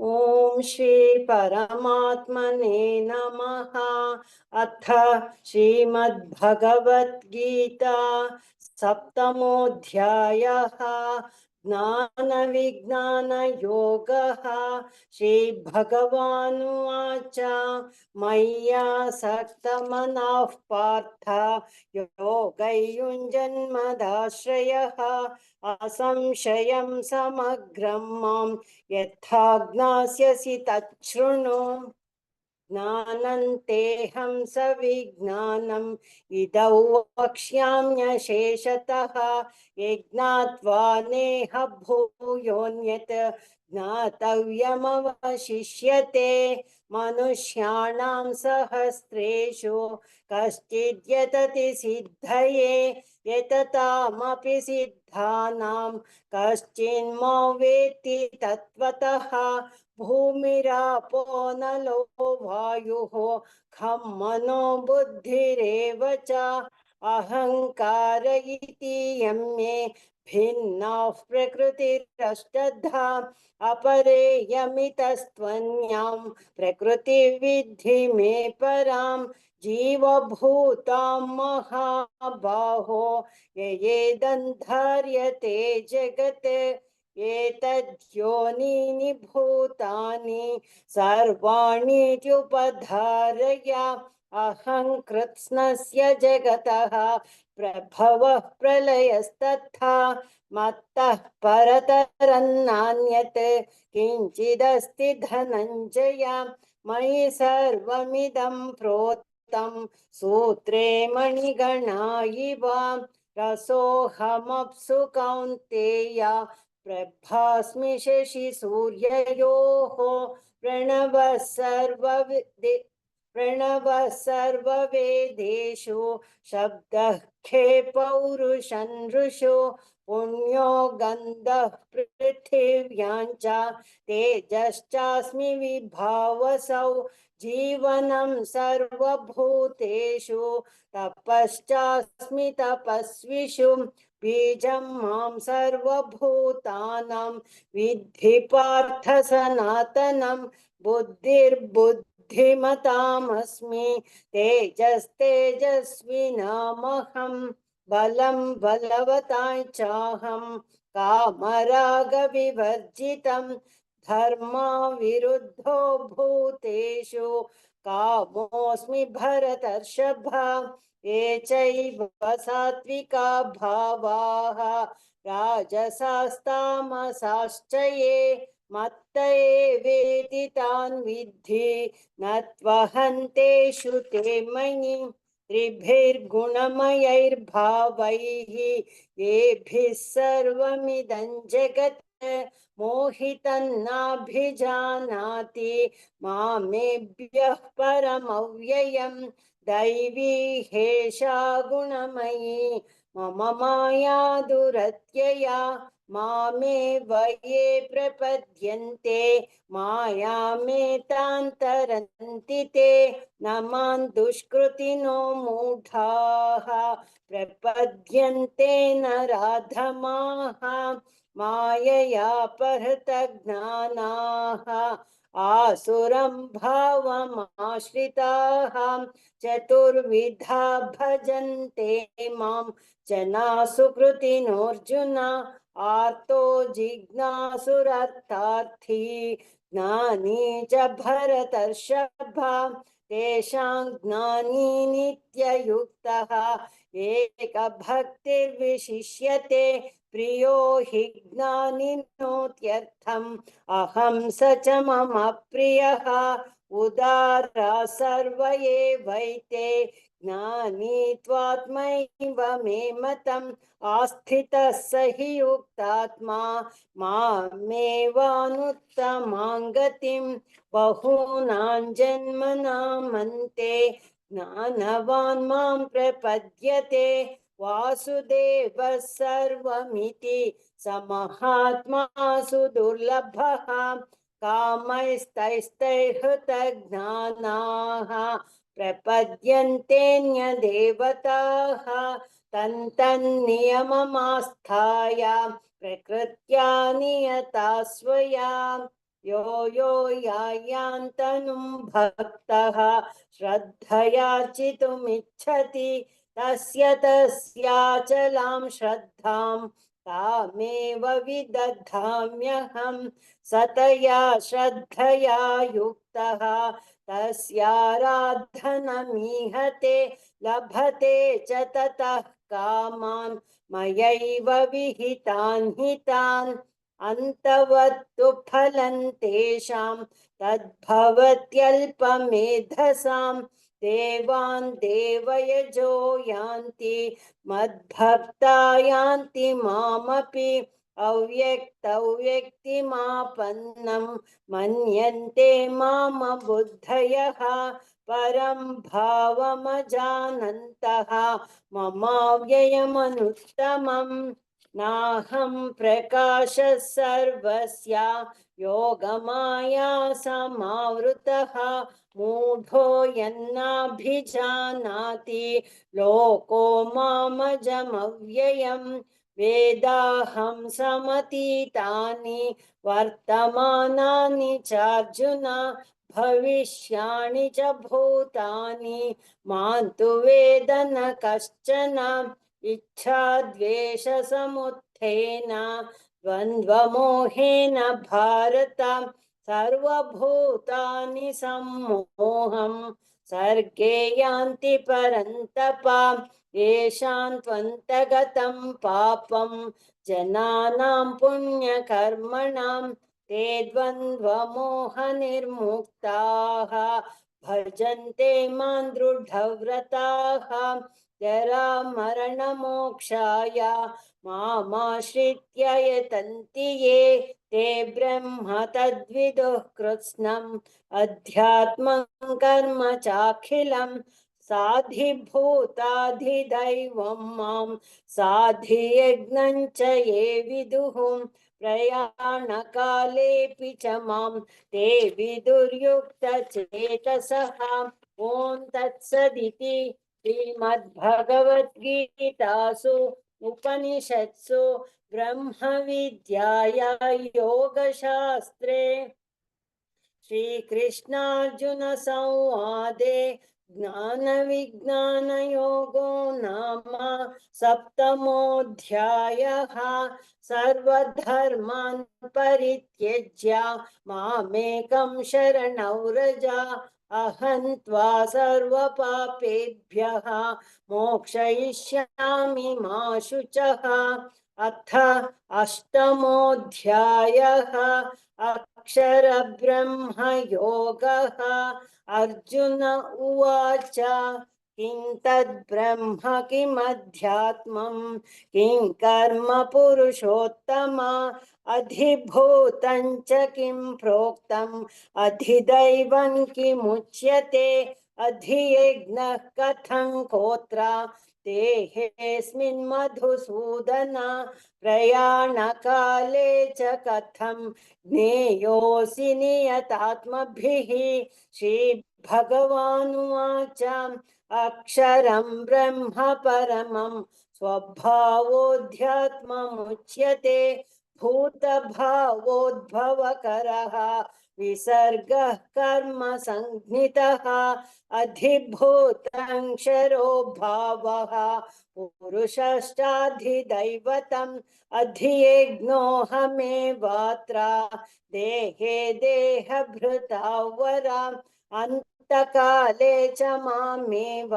ओम श्री परमात्मने नमः। अथ श्रीमद्भगवद्गीता सप्तमोऽध्यायः। ज्ञानविज्ञानयोगः। श्रीभगवानुवाच मय्यासक्तमनः पार्थ योगयुञ्जन्मदाश्रयः असंशयं समग्रं मां यथा ज्ञास्यसि तच्छृणु। ज्ञानन्तेऽहं सविज्ञानम् इदौ वक्ष्याम्यशेषतः। यज्ञात्वा नेह भूयोऽन्यत् ज्ञातव्यमवशिष्यते। मनुष्याणां सहस्रेषु कश्चिद्यतति सिद्धये यततामपि सिद्धानां कश्चिन्मां वेत्ति तत्त्वतः। भूमिरापो नलो वायुः खं मनो बुद्धिरेव च अहंकार इति यम्मे भिन्नाः प्रकृतिरष्टधा अपरेयमितस्त्वन्यां प्रकृतिविद्धि मे परां जीवभूतां महाबाहो ययेदन्धार्यते जगत् एतद्योनीनि भूतानि सर्वाणीत्युपधारय अहं कृत्स्नस्य जगतः प्रभवः प्रलयस्तथा मत्तः परतरन्नान्यत् किञ्चिदस्ति धनञ्जय। मयि सर्वमिदं प्रोक्तं सूत्रे मणिगणा इव रसोऽहमप्सु कौन्तेय प्रभास्मि शशिसूर्ययोः। प्रणवः सर्ववेदेषु शब्दः खे पौरुषं नृषु। पुण्यो गन्धः पृथिव्यां च तेजश्चास्मि विभावसौ। जीवनं सर्वभूतेषु तपश्चास्मि तपस्विषु। बीजं मां सर्वभूतानां विद्धि पार्थ सनातनं। बुद्धिर्बुद्धिमतामस्मि तेजस्तेजस्विनामहं। बलं बलवतां चाहं कामरागविवर्जितं। धर्माविरुद्धो भूतेषु कामोऽस्मि भरतर्षभ। ये चैव सात्विका भावाः राजसास्तामसाश्च ये मत्त एवेति तान् विद्धि न त्वहन्तेषु ते मयि। त्रिभिर्गुणमयैर्भावैः येभिः सर्वमिदं जगत् मोहितन्नाभिजानाति मामेभ्यः परमव्ययम्। दैवी हेषा गुणमयी मम माया दुरत्यया मामेव ये प्रपद्यन्ते मायामेतान्तरन्ति ते। न मां दुष्कृतिनो मूढाः प्रपद्यन्ते नराधमाः माययापहृतज्ञानाः आसुरं भावमाश्रिताः। चतुर्विधा भजन्ते मां जनाः सुकृतिनोऽर्जुन। आर्तो जिज्ञासुरर्थार्थी ज्ञानी च भरतर्षभ। तेषां ज्ञानी नित्ययुक्तः एकभक्तिर्विशिष्यते। प्रियो हि ज्ञानिनोत्यर्थम् अहं स च मम प्रियः। उदारा सर्व एवैते ज्ञानी त्वात्मैव मे मतम्। आस्थितः स हि युक्तात्मा मामेवानुत्तमां गतिं। बहूनां जन्मनामन्ते ज्ञानवान् मां प्रपद्यते। वासुदेवः सर्वमिति स महात्मा सुदुर्लभः। कामैस्तैस्तैर्हृतज्ञानाः प्रपद्यन्तेऽन्यदेवताः। तन्तन्नियममास्थाय प्रकृत्या नियता स्वया। यो यो यायान्तनुं भक्तः श्रद्धयार्चितुमिच्छति तस्य तस्याचलां श्रद्धां तामेव विदधाम्यहं सतया श्रद्धया युक्तः तस्याराधनमीहते लभते च ततः कामान् मयैव विहितान् हितान् अन्तवत्तु फलं तेषां तद्भवत्यल्पमेधसां देवान् देवयजो यान्ति मद्भक्ता यान्ति मामपि अव्यक्तव्यक्तिमापन्नं मन्यन्ते माम बुद्धयः परं भावमजानन्तः ममाव्ययमनुत्तमम् नाहं प्रकाशः सर्वस्य योगमाया समावृतः मूढो यन्नाभिजानाति लोको मामजमव्ययम् वेदाहं समतीतानि वर्तमानानि चार्जुन भविष्याणि च भूतानि मां तु वेद न कश्चन इच्छाद्वेषसमुत्थेन द्वन्द्वमोहेन भारत सर्वभूतानि सम्मोहं सर्गे यान्ति परन्तप येषां त्वन्तगतं पापं जनानां पुण्यकर्मणां ते द्वन्द्वमोहनिर्मुक्ताः भजन्ते मां दृढव्रताः जरामरणमोक्षाय मामाश्रित्य यतन्ति ये ते ब्रह्म तद्विदुः कृत्स्नम् अध्यात्मं कर्म चाखिलं साधिभूताधिदैवं मां साधियज्ञं च ये विदुः प्रयाणकालेऽपि च मां ते विदुर्युक्तचेतसः ॐ तत्सदिति श्रीमद्भगवद्गीतासु उपनिषत्सु ब्रह्मविद्याया योगशास्त्रे श्रीकृष्णार्जुनसंवादे ज्ञानविज्ञानयोगो नाम सप्तमोऽध्यायः सर्वधर्मान् परित्यज्य मामेकं शरणं व्रज अहं त्वा सर्वपापेभ्यः मोक्षयिष्यामि मा शुचः अथ अष्टमोऽध्यायः अक्षरब्रह्म योगः अर्जुन उवाच किं तद्ब्रह्म किमध्यात्मं किं कर्म पुरुषोत्तम अधिभूतं च किं प्रोक्तम् अधिदैवं किमुच्यते अधियज्ञः कथं कोत्र देहेऽस्मिन् मधुसूदन प्रयाणकाले च कथं ज्ञेयोऽसि नियतात्मभिः श्रीभगवानुवाच अक्षरं ब्रह्म परमं स्वभावोऽध्यात्ममुच्यते भूतभावोद्भवकरः विसर्गः कर्म संज्ञितः अधिभूतं भावः पुरुषश्चाधिदैवतम् अधियज्ञोऽहमेवात्र देहे देहभृतावरा अन्तकाले च मामेव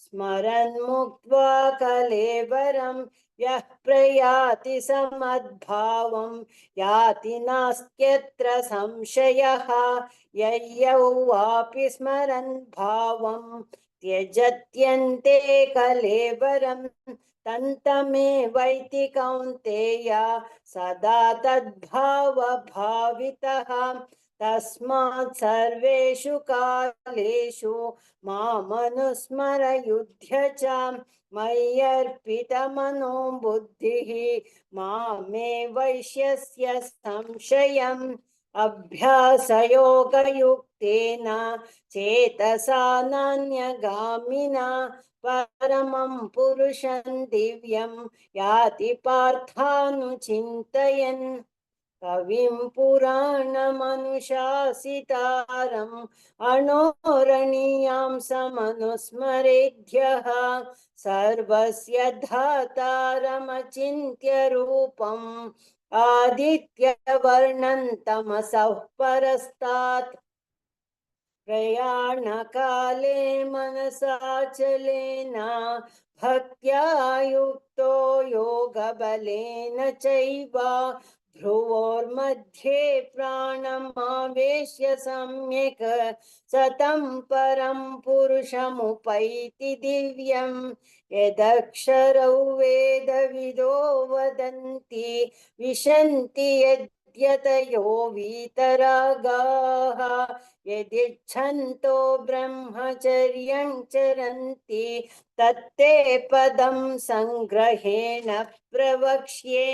स्मरन् मुक्त्वा कलेवरं यः प्रयाति समद्भावं याति नास्त्यत्र संशयः यय्यौ वापि स्मरन् भावं त्यजत्यन्ते कलेवरं तन्तमेवैति कौन्तेय सदा तद्भावभावितः तस्मात् सर्वेषु कालेषु मामनुस्मर युध्य च मय्यर्पितमनो बुद्धिः मामे वैश्यस्य संशयम् अभ्यासयोगयुक्तेन चेतसा नान्यगामिना परमं पुरुषं दिव्यं याति पार्थानुचिन्तयन् कविं पुराणमनुशासितारम् अणोरणीयां समनुस्मरेद्यः सर्वस्य धातारमचिन्त्य रूपम् आदित्यवर्णं तमसः परस्तात् प्रयाणकाले मनसाचलेन भक्त्या युक्तो योगबलेन चैव भ्रुवोर्मध्ये प्राणमावेश्य सम्यक् सतं परं पुरुषमुपैति दिव्यम् यदक्षरौ वेदविदो वदन्ति विशन्ति यद्यतयो वीतरागाः यदिच्छन्तो ब्रह्मचर्यं चरन्ति तत्ते पदं संग्रहेण प्रवक्ष्ये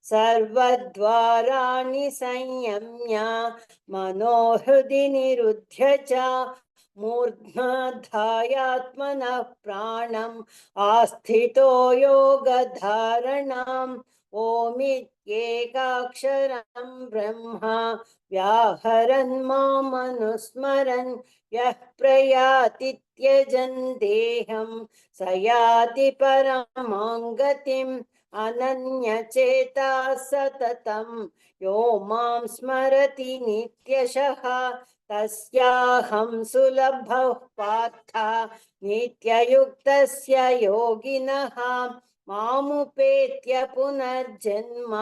सर्वद्वाराणि संयम्य मनोहृदि निरुध्य च मूर्ध्नाधायात्मनः प्राणम् आस्थितो योगधारणाम् ओमित्येकाक्षरं ब्रह्म व्याहरन् मामनुस्मरन् यः प्रयाति त्यजन् देहं स याति परमां गतिम् अनन्यचेता सततं यो मां स्मरति नित्यशः तस्याहं सुलभः पार्थ नित्ययुक्तस्य योगिनः मामुपेत्य पुनर्जन्म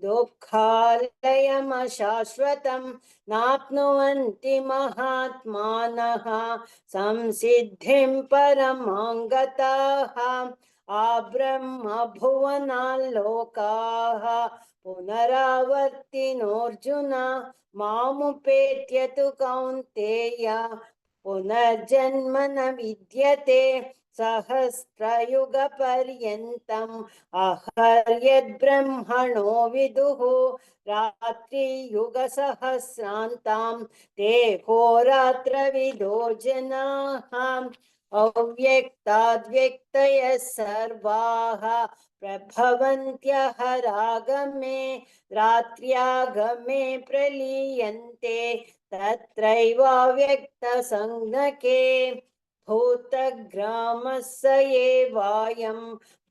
दुःखालयमशाश्वतं नाप्नुवन्ति महात्मानः संसिद्धिं परमां गताः आब्रह्मभुवनाल्लोकाः पुनरावर्तिनोऽर्जुन मामुपेत्य तु कौन्तेय पुनर्जन्म न विद्यते सहस्रयुगपर्यन्तम् अहर्यद्ब्रह्मणो विदुः रात्रियुगसहस्रान्तां ते होरात्रविदो जनाः अव्यक्ताद्व्यक्तयः सर्वाः प्रभवन्त्यहरागमे रात्र्यागमे प्रलीयन्ते तत्रैवाव्यक्तसंज्ञके भूतग्रामः स एवायं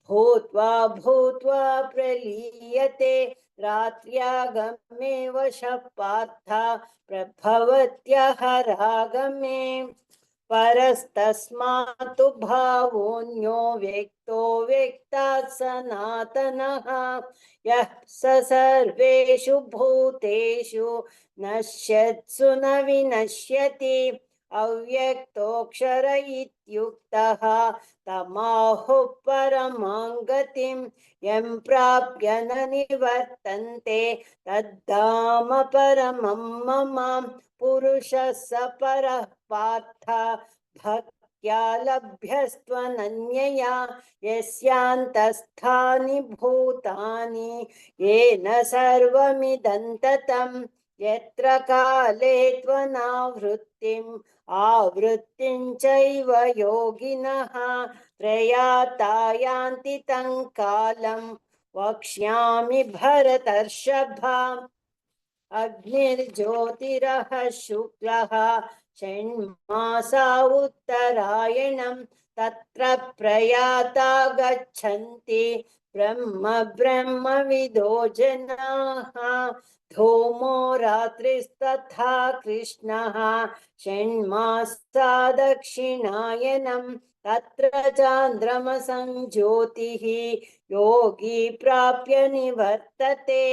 भूत्वा भूत्वा प्रलीयते रात्र्यागमे वशः पार्थ प्रभवत्यहरागमे परस्तस्मात् भावोऽन्यो व्यक्तो व्यक्तात् सनातनः यः स सर्वेषु भूतेषु नश्यत्सु न विनश्यति अव्यक्तोऽक्षर इत्युक्तः तमाहुः परमां गतिं यं प्राप्य न निवर्तन्ते तद्धाम परमं मम पुरुषः स परः पार्थ भक्त्या लभ्यस्त्वनन्यया यस्यान्तस्थानि भूतानि येन सर्वमिदं ततं यत्र काले त्वनावृत्तिम् आवृत्तिं चैव योगिनः प्रयाता यान्ति तं कालं वक्ष्यामि भरतर्षभ अग्निर्ज्योतिरः शुक्लः षण्मासा उत्तरायणं तत्र प्रयाता गच्छन्ति ब्रह्मविदो जनाः धूमो रात्रिस्तथा कृष्णः षण्मासा दक्षिणायनं तत्र चान्द्रमसं ज्योतिः योगी प्राप्य निवर्तते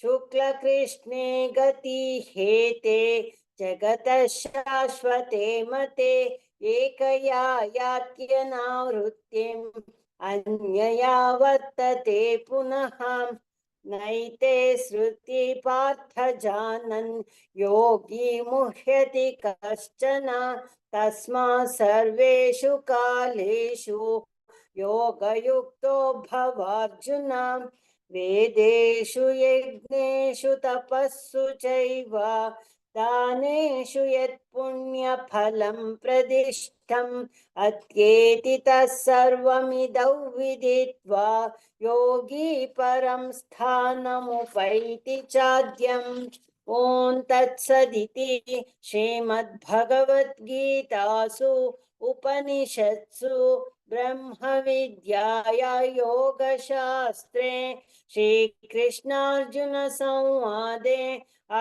शुक्लकृष्णे गति हेते जगतः शाश्वते मते एकया यात्यनावृत्तिम् अन्यया वर्तते पुनः नैते श्रुति पार्थ जानन् योगी मुह्यति कश्चन तस्मात् सर्वेषु कालेषु योगयुक्तो भवार्जुन वेदेषु यज्ञेषु तपस्सु चैव दानेषु यत् पुण्यफलं प्रदिष्टम् अत्येति तत्सर्वमिदौ विदित्वा योगी परं स्थानमुपैति चाद्यम्। ॐ तत्सदिति श्रीमद्भगवद्गीतासु उपनिषत्सु ब्रह्मविद्याया योगशास्त्रे श्रीकृष्णार्जुनसंवादे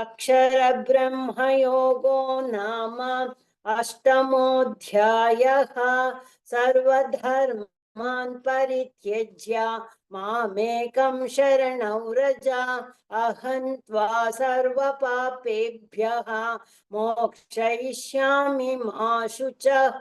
अक्षरब्रह्मयोगो नाम अष्टमोऽध्यायः। सर्वधर्मान् परित्यज्य मामेकं शरणं व्रज अहं त्वा सर्वपापेभ्यः मोक्षयिष्यामि मा शुचः।